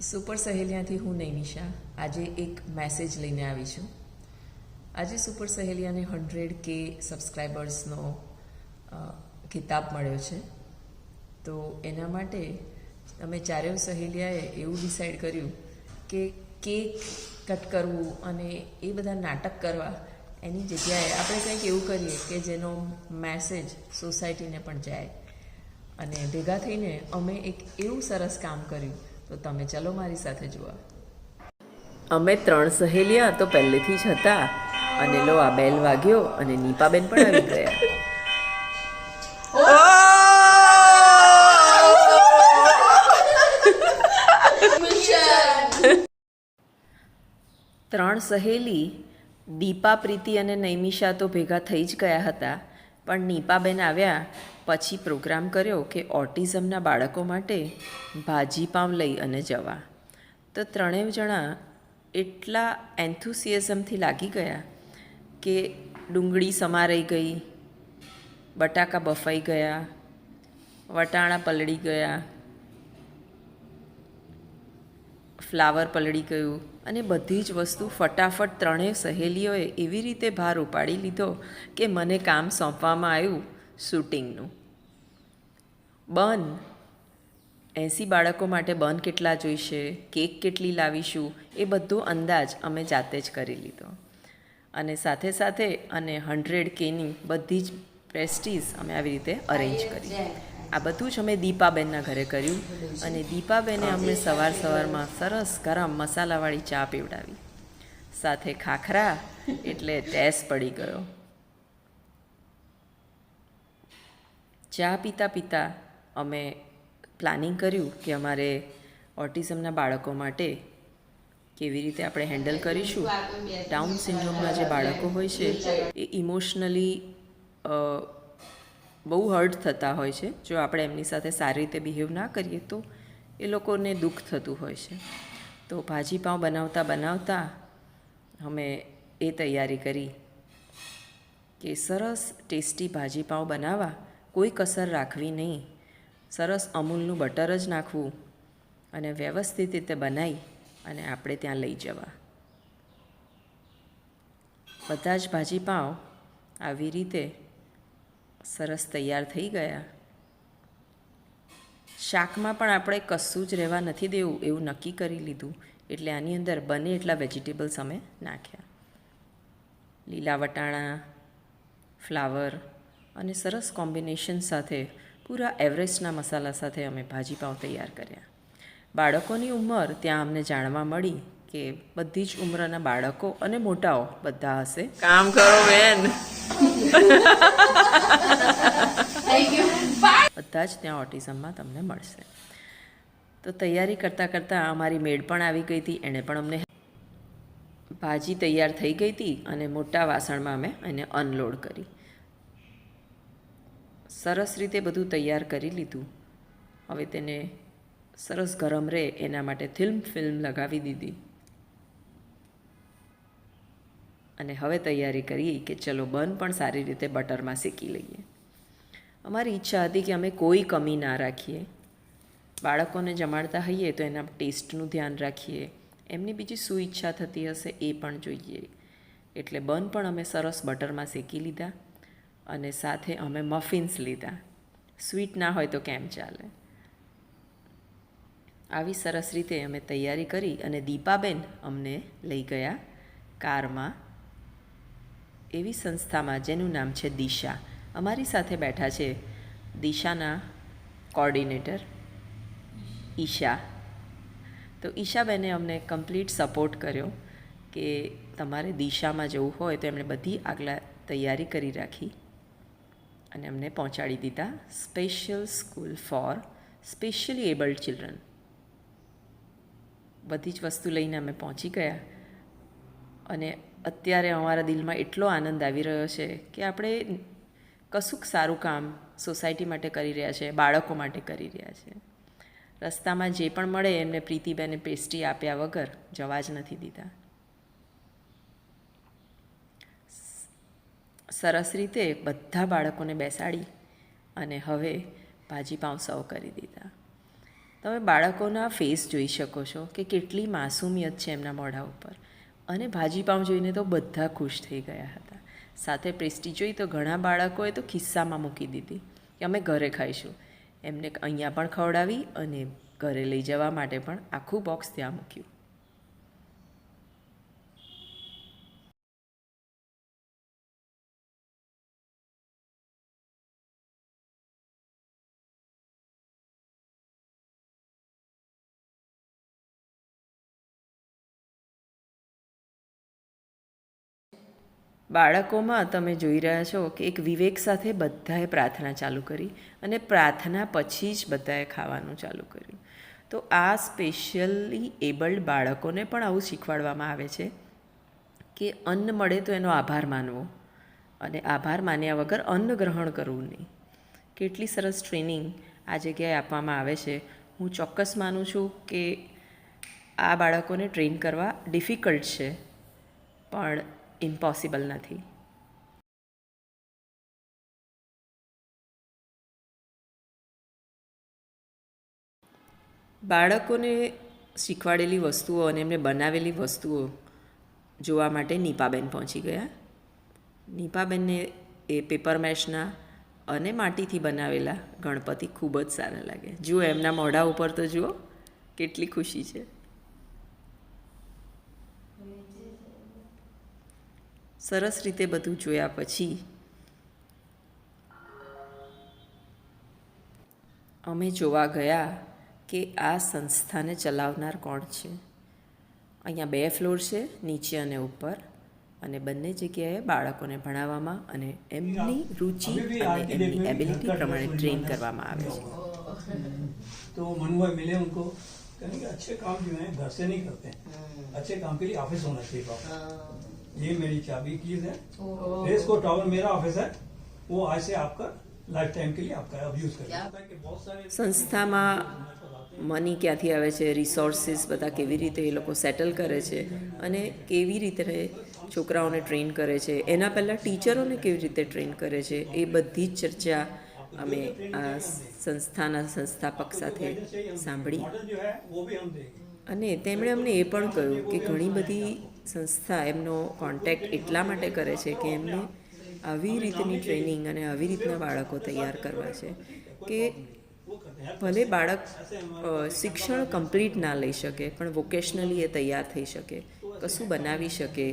Super સહેલિયાથી હું નૈમિષા આજે એક મેસેજ લઈને આવી છું. આજે સુપર સહેલિયાને 100K સબસ્ક્રાઈબર્સનો ખિતાબ મળ્યો છે. તો એના માટે અમે ચારેય સહેલિયાએ એવું ડિસાઈડ કર્યું કે કેક કટ કરવું અને એ બધા નાટક કરવા એની જગ્યાએ આપણે કંઈક એવું કરીએ કે જેનો મેસેજ સોસાયટીને પણ જાય. અને ભેગા થઈને અમે એક એવું સરસ કામ કર્યું. તો તમે ચલો મારી સાથે જોવા. અમે 3 સહેલિયા તો પહેલેથી જ હતા અને લો આ બેલ વાગ્યો અને નીપાબેન પણ આવી ગયા. 3 સહેલી દીપા, પ્રીતિ અને નૈમિષા તો ભેગા થઈ જ ગયા હતા, પણ નીપાબેન આવ્યા પછી પ્રોગ્રામ કર્યો કે ઓટિઝમના બાળકો માટે ભાજીપાવ લઈ અને જવા. તો ત્રણેય જણા એટલા એન્થુસિયાઝમથી લાગી ગયા કે ડુંગળી સમારાઈ ગઈ, બટાકા બફાઈ ગયા, વટાણા પલળી ગયા, ફ્લાવર પલળી ગયું અને બધી જ વસ્તુ ફટાફટ ત્રણેય સહેલીઓએ એવી રીતે ભાર ઉપાડી લીધો કે મને કામ સોંપવામાં આવ્યું શૂટિંગનું. બન 80 બાળકો માટે બન કેટલા જોઈશે, કેક કેટલી લાવીશું, એ બધો અંદાજ અમે જાતે જ કરી લીધો. અને સાથે સાથે અને 100Kની બધી જ પ્રેસ્ટીઝ અમે આવી રીતે અરેન્જ કરી. આ બધું જ અમે દીપાબેનના ઘરે કર્યું અને દીપાબેને અમને સવારમાં સરસ ગરમ મસાલાવાળી ચા પીવડાવી. સાથે ખાખરા એટલે ટેસ પડી ગયો. ચા પીતા પીતા અમે પ્લાનિંગ કર્યું કે અમારે ઓટિઝમના બાળકો માટે કેવી રીતે આપણે હેન્ડલ કરીશું. ડાઉન સિન્ડ્રોમના જે બાળકો હોય છે એ ઇમોશનલી બહુ હર્ટ થતા હોય છે. જો આપણે એમની સાથે સારી રીતે બિહેવ ના કરીએ તો એ લોકોને દુઃખ થતું હોય છે. તો ભાજીપાવ બનાવતા બનાવતા અમે એ તૈયારી કરી કે સરસ ટેસ્ટી ભાજીપાવ બનાવવા, કોઈ કસર રાખવી નહીં, સરસ અમૂલનું બટર જ નાખવું અને વ્યવસ્થિત રીતે બનાવી અને આપણે ત્યાં લઈ જવા. બધા જ ભાજીપાવ આવી રીતે સરસ તૈયાર થઈ ગયા. શાકમાં પણ આપણે કશું જ રહેવા નથી દેવું એવું નક્કી કરી લીધું, એટલે આની અંદર બને એટલા વેજીટેબલ્સ અમે નાખ્યા. લીલા વટાણા, ફ્લાવર અને સરસ કોમ્બિનેશન સાથે પૂરા એવરેસ્ટના મસાલા સાથે અમે ભાજીપાવ તૈયાર કર્યા. બાળકોની ઉંમર ત્યાં અમને જાણવા મળી કે બધી જ ઉંમરના બાળકો અને મોટાઓ બધા હશે. કામ કરો બેન. બધા જ ત્યાં ઓટિઝમમાં તમને મળશે. તો તૈયારી કરતાં કરતાં અમારી મેડ પણ આવી ગઈ હતી. એણે પણ અમને ભાજી તૈયાર થઈ ગઈ હતી અને મોટા વાસણમાં અમે એને અનલોડ કરી. સરસ રીતે બધું તૈયાર કરી લીધું. હવે તેને સરસ ગરમ રહે એના માટે ફિલ્મ લગાવી દીધી અને હવે તૈયારી કરી કે ચલો બન પણ સારી રીતે બટરમાં શેકી લઈએ. અમારી ઈચ્છા હતી કે અમે કોઈ કમી ના રાખીએ. બાળકોને જમાડતા હોઈએ તો એના ટેસ્ટનું ધ્યાન રાખીએ, એમની બીજી શું ઈચ્છા થતી હશે એ પણ જોઈએ. એટલે બન પણ અમે સરસ બટરમાં શેકી લીધા અને સાથે અમે મફિન્સ લીધા. સ્વીટ ના હોય તો કેમ ચાલે. આવી સરસ રીતે અમે તૈયારી કરી અને દીપાબેન અમને લઈ ગયા કારમાં એવી સંસ્થામાં જેનું નામ છે દિશા. અમારી સાથે બેઠા છે દિશાના કોર્ડિનેટર ઈશા. તો ઈશાબેને અમને કમ્પ્લીટ સપોર્ટ કર્યો કે તમારે દિશામાં જવું હોય તો એમણે બધી આગલા તૈયારી કરી રાખી અને અમને પહોંચાડી દીધા special school four specially abled children. બધી જ વસ્તુ લઈને અમે પહોંચી ગયા અને અત્યારે અમારા દિલમાં એટલો આનંદ આવી રહ્યો છે કે આપણે કશુંક સારું કામ સોસાયટી માટે કરી રહ્યા છે, બાળકો માટે કરી રહ્યા છે. રસ્તામાં જે પણ મળે એમને પ્રીતિબેને પેસ્ટ્રી આપ્યા વગર જવા જ નથી દીધા. સરસ રીતે બધા બાળકોને બેસાડી અને હવે ભાજીપાવ સર્વ કરી દીધા. તમે બાળકોના ફેસ જોઈ શકો છો કે કેટલી માસૂમિયત છે એમના મોઢા ઉપર. અને ભાજીપાઉં જોઈને તો બધા ખુશ થઈ ગયા હતા. સાથે પેસ્ટ્રી જોઈ તો ઘણા બાળકોએ તો ખિસ્સામાં મૂકી દીધી કે અમે ઘરે ખાઈશું. એમને અહીંયા પણ ખવડાવી અને ઘરે લઈ જવા માટે પણ આખું બોક્સ ત્યાં મૂક્યું. બાળકોમાં તમે જોઈ રહ્યા છો કે એક વિવેક સાથે બધાએ પ્રાર્થના ચાલુ કરી અને પ્રાર્થના પછી જ બધાએ ખાવાનું ચાલુ કર્યું. તો આ સ્પેશિયલી એબલ્ડ બાળકોને પણ આવું શીખવાડવામાં આવે છે કે અન્ન મળે તો એનો આભાર માનવો અને આભાર માન્યા વગર અન્ન ગ્રહણ કરવું નહીં. કેટલી સરસ ટ્રેનિંગ આ જગ્યાએ આપવામાં આવે છે. હું ચોક્કસ માનું છું કે આ બાળકોને ટ્રેન કરવા ડિફિકલ્ટ છે પણ ઇમ્પોસિબલ નથી. બાળકોને શીખવાડેલી વસ્તુઓ અને એમને બનાવેલી વસ્તુઓ જોવા માટે નીપાબેન પહોંચી ગયા. નીપાબેનને એ પેપર મેશના અને માટીથી બનાવેલા ગણપતિ ખૂબ જ સારા લાગે. જુઓ એમના મોઢા ઉપર તો જુઓ કેટલી ખુશી છે. સરસ રીતે બધું જોયા પછી અમે જોવા ગયા કે આ સંસ્થાને ચલાવનાર કોણ છે. અહીંયા 2 ફ્લોર છે, નીચે અને ઉપર, અને બંને જગ્યાએ બાળકોને ભણાવવામાં અને એમની રુચિ અને એમની એબિલિટી પ્રમાણે ટ્રેન કરવામાં આવે છે. तो मन हुआ मिले उनको कहने के अच्छे काम जो है घर से नहीं करते हैं, अच्छे काम के लिए ऑफिस होना चाहिए पापा. ये मेरी चाबी कीज है, रेस को टावर मेरा ऑफिस है, वो आज से आपका लाइफ टाइम के लिए आपका अब यूज करें. સંસ્થામાં મની ક્યાંથી આવે છે, રિસોર્સિસ બધા કેવી રીતે એ લોકો સેટલ કરે છે અને કેવી રીતે છોકરાઓને ટ્રેન કરે છે, એના પહેલાં ટીચરોને કેવી રીતે ટ્રેન કરે છે, એ બધી જ ચર્ચા અમે આ સંસ્થાના સંસ્થાપક સાથે સાંભળી. અને તેમણે અમને એ પણ કહ્યું કે ઘણી બધી સંસ્થા એમનો કોન્ટેક્ટ એટલા માટે કરે છે કે એમને આવી રીતની ટ્રેનિંગ અને આવી રીતના બાળકો તૈયાર કરવા છે કે ભલે બાળક શિક્ષણ કમ્પ્લીટ ના લઈ શકે પણ વોકેશનલી એ તૈયાર થઈ શકે, કશું બનાવી શકે,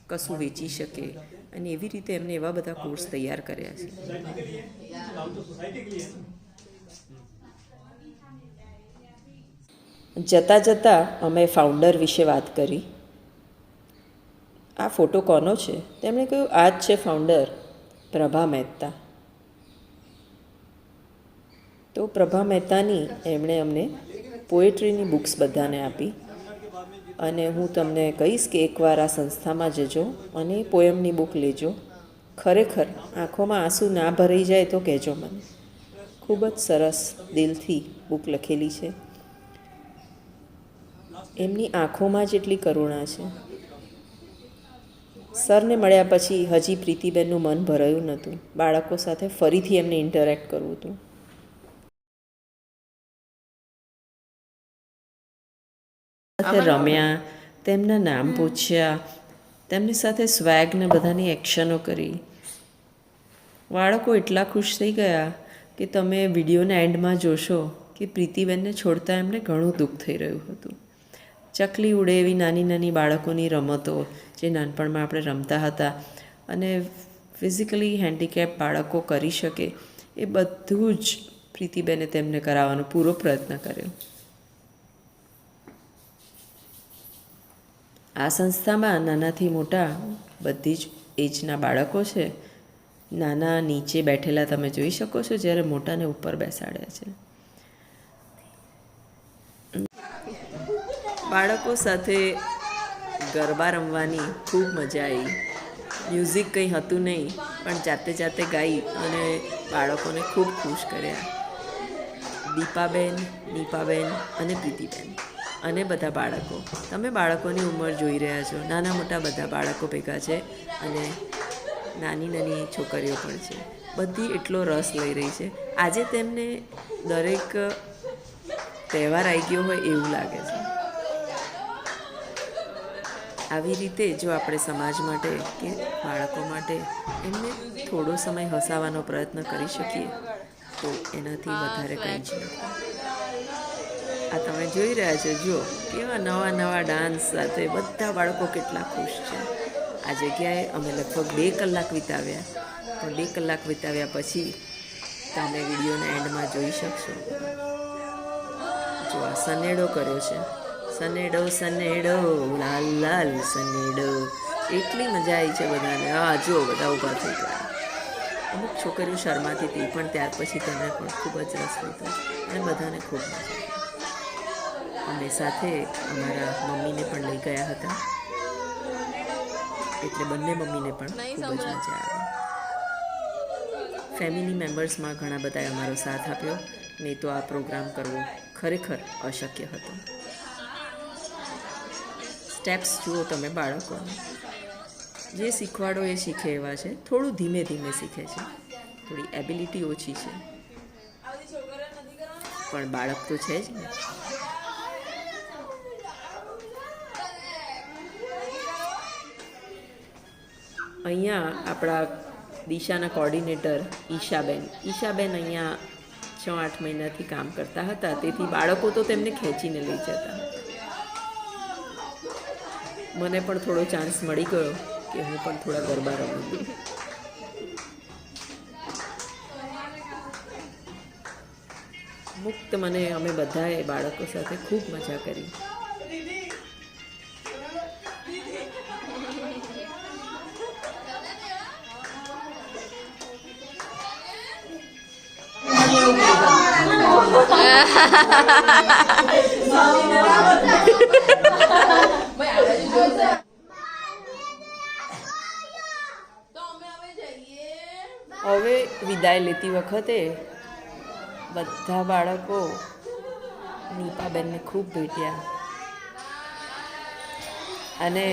કશું વેચી શકે, અને એવી રીતે એમને એવા બધા કોર્સ તૈયાર કર્યા છે. જતાં જતાં અમે ફાઉન્ડર વિશે વાત કરી. આ ફોટો કોનો છે? તેમણે કહ્યું આ જ છે ફાઉન્ડર, પ્રભા મહેતા. તો પ્રભા મહેતાની એમણે અમને પોએટ્રીની બુક્સ બધાને આપી. અને હું તમને કહીશ કે એકવાર આ સંસ્થામાં જજો અને પોયમની બુક લેજો. ખરેખર આંખોમાં આંસુ ના ભરાઈ જાય તો કહેજો મને. ખૂબ જ સરસ દિલથી બુક લખેલી છે. એમની આંખોમાં જ એટલી કરુણા છે. સરને મળ્યા પછી હજી પ્રીતિબેનનું મન ભરાયું નહોતું. બાળકો સાથે ફરીથી એમને ઇન્ટરેક્ટ કરવું હતું. સાથે રમ્યા, તેમના નામ પૂછ્યા, તેમની સાથે સ્વેગને બધાની એક્શનો કરી. બાળકો એટલા ખુશ થઈ ગયા કે તમે વિડીયોના એન્ડમાં જોશો કે પ્રીતિબેનને છોડતા એમને ઘણું દુઃખ થઈ રહ્યું હતું. ચકલી ઉડે એવી નાની નાની બાળકોની રમતો જે નાનપણમાં આપણે રમતા હતા અને ફિઝિકલી હેન્ડીકેપ બાળકો કરી શકે એ બધું જ પ્રીતિબેને તેમને કરાવવાનો પૂરો પ્રયત્ન કર્યો. આ સંસ્થામાં નાનાથી મોટા બધી જ એજના બાળકો છે. નાના નીચે બેઠેલા તમે જોઈ શકો છો, જ્યારે મોટાને ઉપર બેસાડ્યા છે. બાળકો સાથે ગરબા રમવાની ખૂબ મજા આવી. મ્યુઝિક કંઈ હતું નહીં પણ જાતે જાતે ગાઈ અને બાળકોને ખૂબ ખુશ કર્યા. દીપાબેન, નીપાબેન અને પ્રીતિબેન અને બધા બાળકો, તમે બાળકોની ઉંમર જોઈ રહ્યા છો, નાના મોટા બધા બાળકો ભેગા છે અને નાની નાની છોકરીઓ પણ છે. બધી એટલો રસ લઈ રહી છે. આજે તેમને દરેક તહેવાર આવી ગયો હોય એવું લાગે છે. આવી રીતે જો આપણે સમાજ માટે કે બાળકો માટે એમને થોડો સમય હસાવવાનો પ્રયત્ન કરી શકીએ તો એનાથી વધારે કંઈ જ નથી. આ તમે જોઈ રહ્યા છો, જો કેવા નવા નવા ડાન્સ સાથે બધા બાળકો કેટલા ખુશ છે. આ જગ્યાએ અમે લગભગ 2 કલાક વિતાવ્યા, પણ 2 કલાક વિતાવ્યા પછી તમે વિડીયોના એન્ડમાં જોઈ શકશો. જો આ સનેડો કર્યો છે, સનેડો સનેડો લાલ લાલ સનેડો. એટલી મજા આવી છે બધાને. હા જો બધા ઊભા થઈ ગયા. અમુક છોકરીઓ શરમાતી હતી, પણ ત્યાર પછી તેમને પણ ખૂબ જ રસ લીધો અને બધાને ખૂબ મજા આવી. અમે સાથે અમારા મમ્મીને પણ લઈ ગયા હતા, એટલે બંને મમ્મીને પણ ખૂબ જ મજા આવી. ફેમિલી મેમ્બર્સમાં ઘણા બધાએ અમારો સાથ આપ્યો, નહીં તો આ પ્રોગ્રામ કરવો ખરેખર અશક્ય હતો. સ્ટેપ્સ જુઓ તમે બાળકોને, જે શીખવાડો એ શીખે એવા છે. થોડું ધીમે ધીમે શીખે છે, થોડી એબિલિટી ઓછી છે, પણ બાળક તો છે જ ને. અહીંયા આપણા દિશાના કોર્ડિનેટર ઈશાબેન અહીંયા 6-8 મહિનાથી કામ કરતા હતા, તેથી બાળકો તો તેમને ખેંચીને લઈ જતા. મને પણ થોડો ચાન્સ મળી ગયો કે હું પણ થોડા ગરબા રમું. મુક્ત મને અમે બધાએ બાળકો સાથે ખૂબ મજા કરી. હવે વિદાય લેતી વખતે બધા બાળકો નીપાબેનને ખૂબ ભેટ્યા અને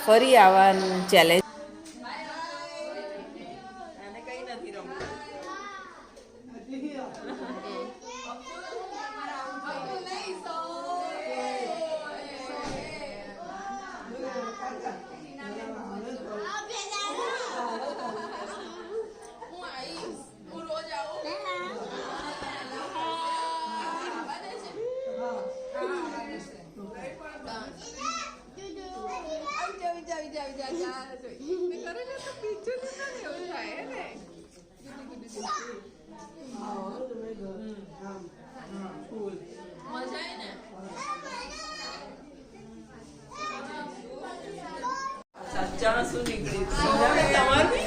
ફરી આવવાનું ચેલેન્જ. શું નીકળી તમારી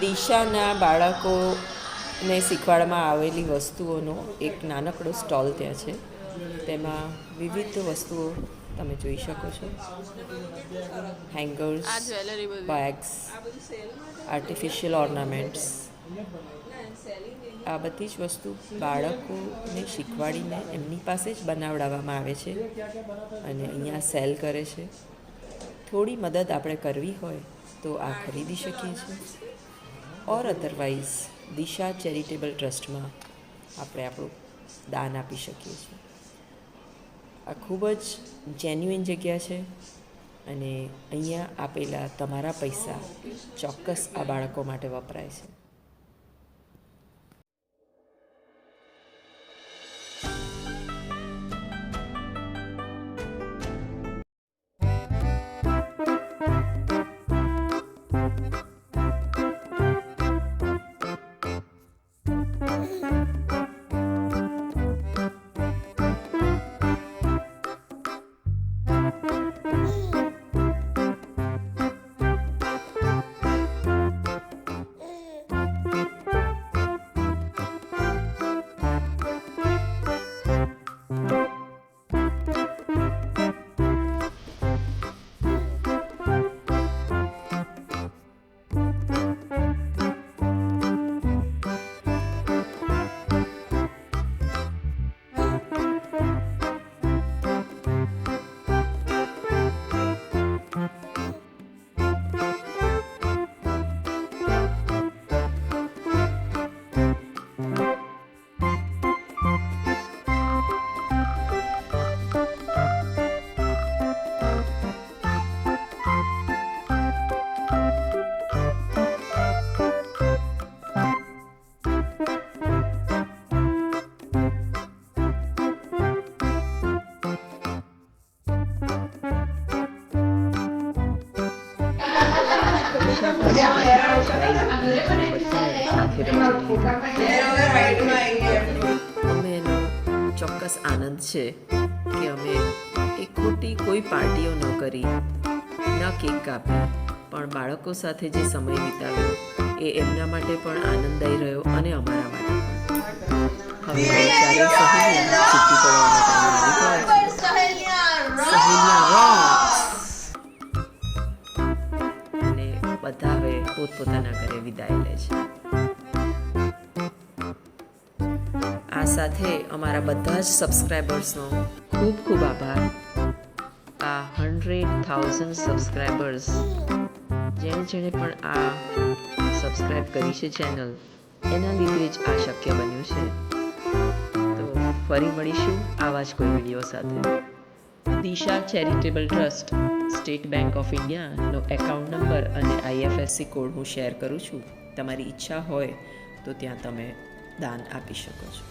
દિશાના બાળકોને શીખવાડવામાં આવેલી વસ્તુઓનો એક નાનકડો સ્ટોલ ત્યાં છે. તેમાં વિવિધ વસ્તુઓ તમે જોઈ શકો છો. હેંગર્સ, બેગ્સ, આર્ટિફિશિયલ ઓર્નામેન્ટ્સ, આ બધી જ વસ્તુ બાળકોને શીખવાડીને એમની પાસે જ બનાવડાવવામાં આવે છે અને અહીંયા સેલ કરે છે. થોડી મદદ આપણે કરવી હોય તો આ ખરીદી શકીએ છીએ, ઓર અધરવાઇઝ દિશા ચેરિટેબલ ટ્રસ્ટમાં આપણે આપણું દાન આપી શકીએ છીએ. આ ખૂબ જ જેન્યુઇન જગ્યા છે અને અહીંયા આપેલા તમારા પૈસા ચોક્કસ આ બાળકો માટે વપરાય છે. સાથે અમે એનો ચોક્કસ આનંદ છે કે અમે એક ખોટી કોઈ પાર્ટીઓ ન કરી, ન કેક કાપી, પણ બાળકો સાથે જે સમય વિતાવ્યો એ એમના માટે પણ આનંદદાયી રહ્યો અને અમારા માટે પણ. હવે ચારે સહેલીઓ છૂટી પડવાનો ટાઈમ આવી ગયો છે. સહેલિયા rocks! અને બધા હવે પોતપોતાના ઘરે વિદાય લે છે. આ સાથે અમારા બધા જ સબસ્ક્રાઈબર્સનો ખૂબ ખૂબ આભાર. આ 100,000 સબસ્ક્રાઈબર્સ જેણે પણ આ સબસ્ક્રાઈબ કરી છે ચેનલ, એના લીધે જ આ શક્ય બન્યું છે. તો ફરી મળીશું આવા જ કોઈ વિડીયો સાથે. Disha charitable trust, State Bank of ઇન્ડિયાનો એકાઉન્ટ નંબર અને IFSC કોડ હું શેર કરું છું. તમારી ઈચ્છા હોય તો ત્યાં તમે દાન આપી શકો છો.